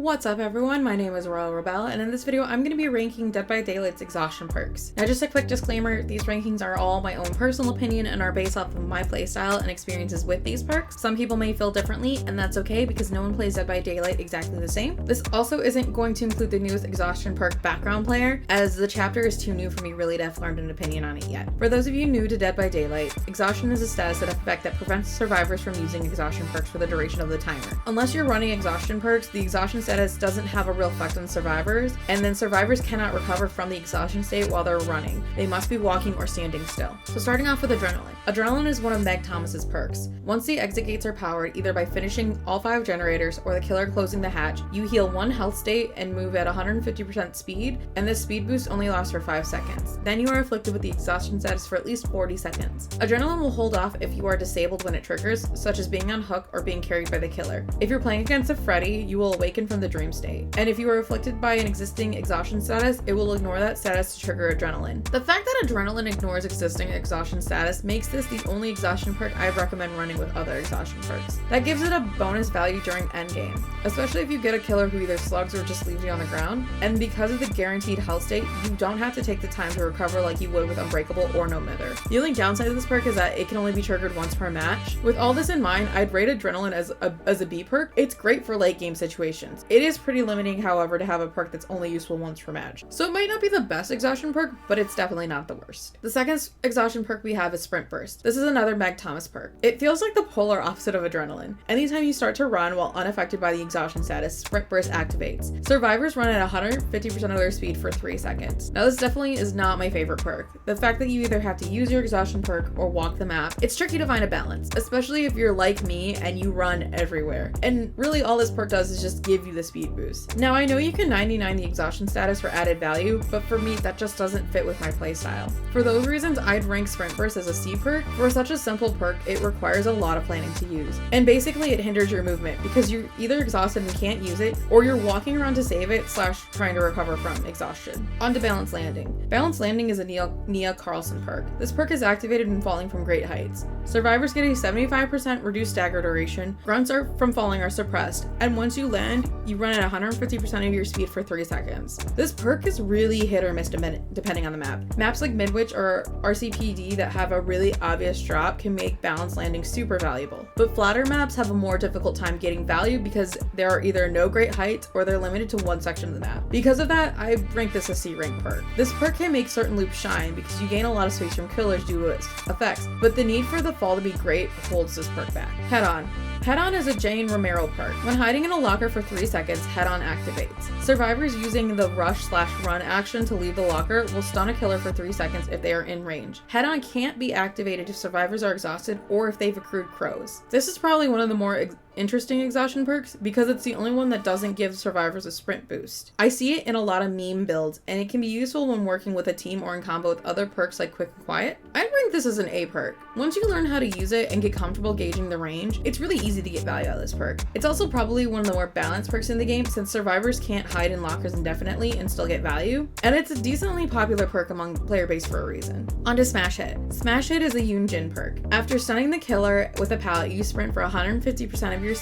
What's up everyone, my name is RoyaleRebelle, and in this video I'm going to be ranking Dead by Daylight's exhaustion perks. Now just a quick disclaimer, these rankings are all my own personal opinion and are based off of my playstyle and experiences with these perks. Some people may feel differently, and that's okay because no one plays Dead by Daylight exactly the same. This also isn't going to include the newest exhaustion perk background player, as the chapter is too new for me really to have formed an opinion on it yet. For those of you new to Dead by Daylight, exhaustion is a status effect that prevents survivors from using exhaustion perks for the duration of the timer. Unless you're running exhaustion perks, the exhaustion status doesn't have a real effect on survivors, and then survivors cannot recover from the exhaustion state while they're running. They must be walking or standing still. So starting off with adrenaline. Adrenaline is one of Meg Thomas's perks. Once the exit gates are powered, either by finishing all 5 generators or the killer closing the hatch, you heal 1 health state and move at 150% speed, and this speed boost only lasts for 5 seconds. Then you are afflicted with the exhaustion status for at least 40 seconds. Adrenaline will hold off if you are disabled when it triggers, such as being on hook or being carried by the killer. If you're playing against a Freddy, you will awaken from the dream state. And if you are afflicted by an existing exhaustion status, it will ignore that status to trigger adrenaline. The fact that adrenaline ignores existing exhaustion status makes this the only exhaustion perk I'd recommend running with other exhaustion perks. That gives it a bonus value during endgame, especially if you get a killer who either slugs or just leaves you on the ground. And because of the guaranteed health state, you don't have to take the time to recover like you would with Unbreakable or No Mither. The only downside of this perk is that it can only be triggered once per match. With all this in mind, I'd rate adrenaline as a B perk. It's great for late game situations. It is pretty limiting, however, to have a perk that's only useful once per match. So it might not be the best exhaustion perk, but it's definitely not the worst. The second exhaustion perk we have is Sprint Burst. This is another Meg Thomas perk. It feels like the polar opposite of adrenaline. Anytime you start to run while unaffected by the exhaustion status, Sprint Burst activates. Survivors run at 150% of their speed for 3 seconds. Now this definitely is not my favorite perk. The fact that you either have to use your exhaustion perk or walk the map, it's tricky to find a balance, especially if you're like me and you run everywhere. And really all this perk does is just give you the speed boost. Now I know you can 99 the exhaustion status for added value, but for me that just doesn't fit with my playstyle. For those reasons, I'd rank Sprint Burst as a C perk. For such a simple perk, it requires a lot of planning to use. And basically it hinders your movement because you're either exhausted and can't use it, or you're walking around to save it / trying to recover from exhaustion. On to Balance Landing. Balance Landing is a Nia Carlson perk. This perk is activated when falling from great heights. Survivors get a 75% reduced stagger duration, grunts from falling are suppressed, and once you land, you run at 150% of your speed for 3 seconds. This perk is really hit or miss depending on the map. Maps like Midwich or RCPD that have a really obvious drop can make Balance Landing super valuable, but flatter maps have a more difficult time getting value because there are either no great heights or they're limited to one section of the map. Because of that, I rank this a C rank perk. This perk can make certain loops shine because you gain a lot of space from killers due to its effects, but the need for the fall to be great holds this perk back. Head On. Head On is a Jane Romero perk. When hiding in a locker for 3 seconds, Head On activates. Survivors using the rush/run action to leave the locker will stun a killer for 3 seconds if they are in range. Head On can't be activated if survivors are exhausted or if they've accrued crows. This is probably one of the more interesting exhaustion perks because it's the only one that doesn't give survivors a sprint boost. I see it in a lot of meme builds, and it can be useful when working with a team or in combo with other perks like Quick and Quiet. I'd rank this as an A perk. Once you learn how to use it and get comfortable gauging the range, it's really easy to get value out of this perk. It's also probably one of the more balanced perks in the game since survivors can't hide in lockers indefinitely and still get value, and it's a decently popular perk among player base for a reason. On to Smash Hit. Smash Hit is a Yoon Jin perk. After stunning the killer with a pallet, you sprint for 150% of your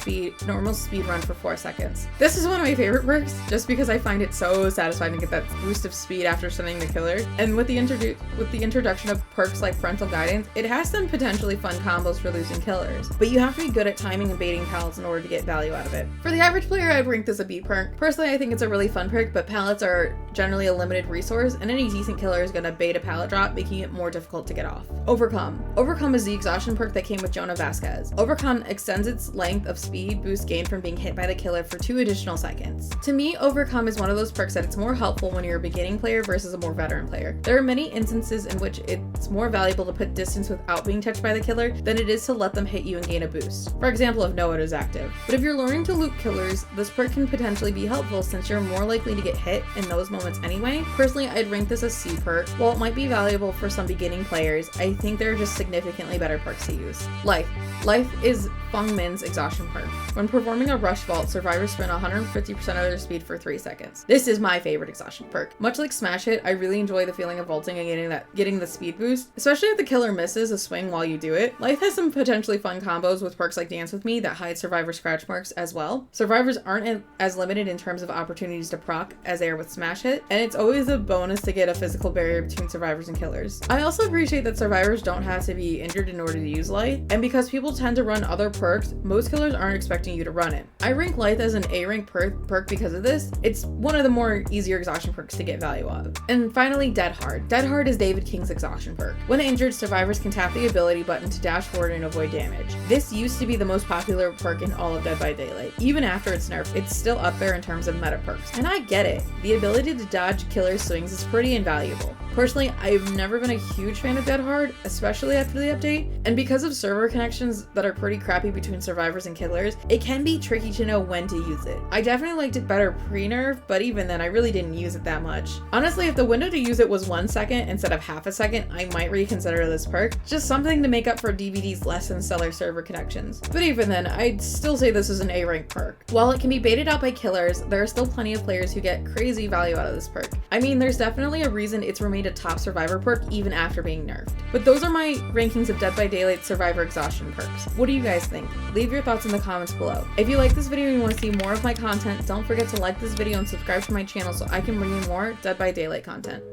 normal speed run for 4 seconds. This is one of my favorite perks just because I find it so satisfying to get that boost of speed after stunning the killer. And with the introduction of perks like Parental Guidance, it has some potentially fun combos for losing killers, but you have to be good at timing and baiting pallets in order to get value out of it. For the average player, I'd rank this a B perk. Personally, I think it's a really fun perk, but pallets are generally a limited resource, and any decent killer is going to bait a pallet drop, making it more difficult to get off. Overcome. Overcome is the exhaustion perk that came with Jonah Vasquez. Overcome extends its length of speed boost gained from being hit by the killer for 2 additional seconds. To me, Overcome is one of those perks that it's more helpful when you're a beginning player versus a more veteran player. There are many instances in which it's more valuable to put distance without being touched by the killer than it is to let them hit you and gain a boost. For example, if Noah is active. But if you're learning to loop killers, this perk can potentially be helpful since you're more likely to get hit in those moments anyway. Personally, I'd rank this a C perk. While it might be valuable for some beginning players, I think there are just significantly better perks to use. Life. Life is Fung Min's exhaustion perk. When performing a rush vault, survivors sprint 150% of their speed for 3 seconds. This is my favorite exhaustion perk. Much like Smash Hit, I really enjoy the feeling of vaulting and getting the speed boost, boost, especially if the killer misses a swing while you do it. Life has some potentially fun combos with perks like Dance With Me that hide survivor scratch marks as well. Survivors aren't as limited in terms of opportunities to proc as they are with Smash Hit, and it's always a bonus to get a physical barrier between survivors and killers. I also appreciate that survivors don't have to be injured in order to use Lithe, and because people tend to run other perks, most killers aren't expecting you to run it. I rank Lithe as an A rank perk because of this. It's one of the more easier exhaustion perks to get value of. And finally, Dead Hard. Dead Hard is David King's exhaustion perk. When injured, survivors can tap the ability button to dash forward and avoid damage. This used to be the most popular perk in all of Dead by Daylight. Even after its nerf, it's still up there in terms of meta perks. And I get it. The ability to dodge killer swings is pretty invaluable. Personally, I've never been a huge fan of Dead Hard, especially after the update, and because of server connections that are pretty crappy between survivors and killers, it can be tricky to know when to use it. I definitely liked it better pre-nerf, but even then I really didn't use it that much. Honestly, if the window to use it was 1 second instead of half a second, I might reconsider this perk. Just something to make up for DVD's less than stellar server connections. But even then, I'd still say this is an A rank perk. While it can be baited out by killers, there are still plenty of players who get crazy value out of this perk. I mean, there's definitely a reason it's remained a top survivor perk even after being nerfed. But those are my rankings of Dead by Daylight survivor exhaustion perks. What do you guys think? Leave your thoughts in the comments below. If you like this video and you want to see more of my content, don't forget to like this video and subscribe to my channel so I can bring you more Dead by Daylight content.